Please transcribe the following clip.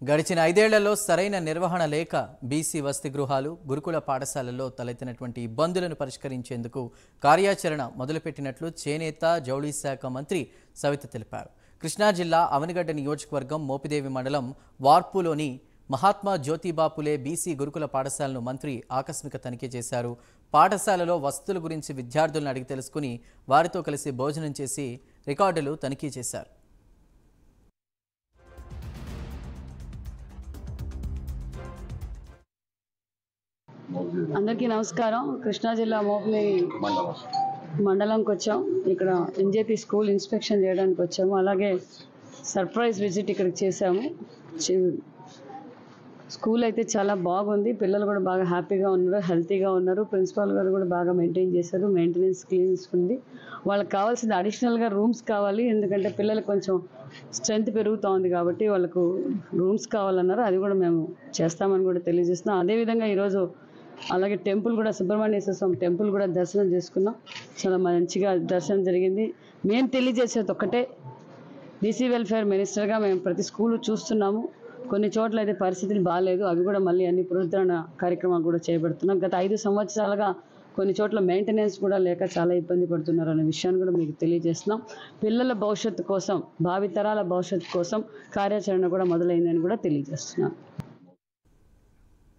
గడిచిన 5 ఏళ్లలో సరైన నిర్వహణ లేక బీసీ వసతి గృహాలు, గురుకుల పాఠశాలల్లో తలెత్తినటువంటి ఇబ్బందులను పరిష్కరించేందుకు కార్యాచరణ మొదలుపెట్టినట్లు చేనేత, జౌళి శాఖ మంత్రి సవిత తెలిపారు. కృష్ణా జిల్లా అవనిగడ్డ నియోజకవర్గం మోపిదేవి మండలం వార్పులోని మహాత్మా జ్యోతిబా ఫులే బీసీ గురుకుల పాఠశాలను మంత్రి ఆకస్మిక తనిఖీ చేశారు. పాఠశాలలో వసతుల గురించి విద్యార్థులను అడిగి తెలుసుకుని వారితో కలిసి భోజనం చేసి రికార్డులు తనిఖీ చేశారు. అందరికీ నమస్కారం. కృష్ణా జిల్లా మోపిలి మండలంకి వచ్చాం. ఇక్కడ ఎన్జేపీ స్కూల్ ఇన్స్పెక్షన్ చేయడానికి వచ్చాము. అలాగే సర్ప్రైజ్ విజిట్ ఇక్కడికి చేసాము. స్కూల్ అయితే చాలా బాగుంది. పిల్లలు కూడా బాగా హ్యాపీగా ఉన్నారు, హెల్తీగా ఉన్నారు. ప్రిన్సిపాల్ గారు కూడా బాగా మెయింటైన్ చేశారు. మెయింటెనెన్స్ క్లీన్స్ ఉంది. వాళ్ళకి కావాల్సిన అడిషనల్గా రూమ్స్ కావాలి, ఎందుకంటే పిల్లలకు కొంచెం స్ట్రెంత్ పెరుగుతూ ఉంది కాబట్టి వాళ్ళకు రూమ్స్ కావాలన్నారు. అది కూడా మేము చేస్తామని కూడా తెలియజేస్తున్నాం. అదేవిధంగా ఈరోజు అలాగే టెంపుల్ కూడా, సుబ్రహ్మణ్యేశ్వర స్వామి టెంపుల్ కూడా దర్శనం చేసుకున్నాం. చాలా మంచిగా దర్శనం జరిగింది. మేము తెలియజేసేది ఒక్కటే, బీసీ వెల్ఫేర్ మినిస్టర్గా మేము ప్రతి స్కూలు చూస్తున్నాము. కొన్ని చోట్ల అయితే పరిస్థితులు బాగాలేదు. అవి కూడా మళ్ళీ అన్ని పునరుద్ధరణ కార్యక్రమాలు కూడా చేపడుతున్నాం. గత 5 సంవత్సరాలుగా కొన్ని చోట్ల మెయింటెనెన్స్ కూడా లేక చాలా ఇబ్బంది పడుతున్నారు అనే విషయాన్ని కూడా మీకు తెలియజేస్తున్నాం. పిల్లల భవిష్యత్తు కోసం, భావితరాల భవిష్యత్తు కోసం కార్యాచరణ కూడా మొదలైందని కూడా తెలియజేస్తున్నాం.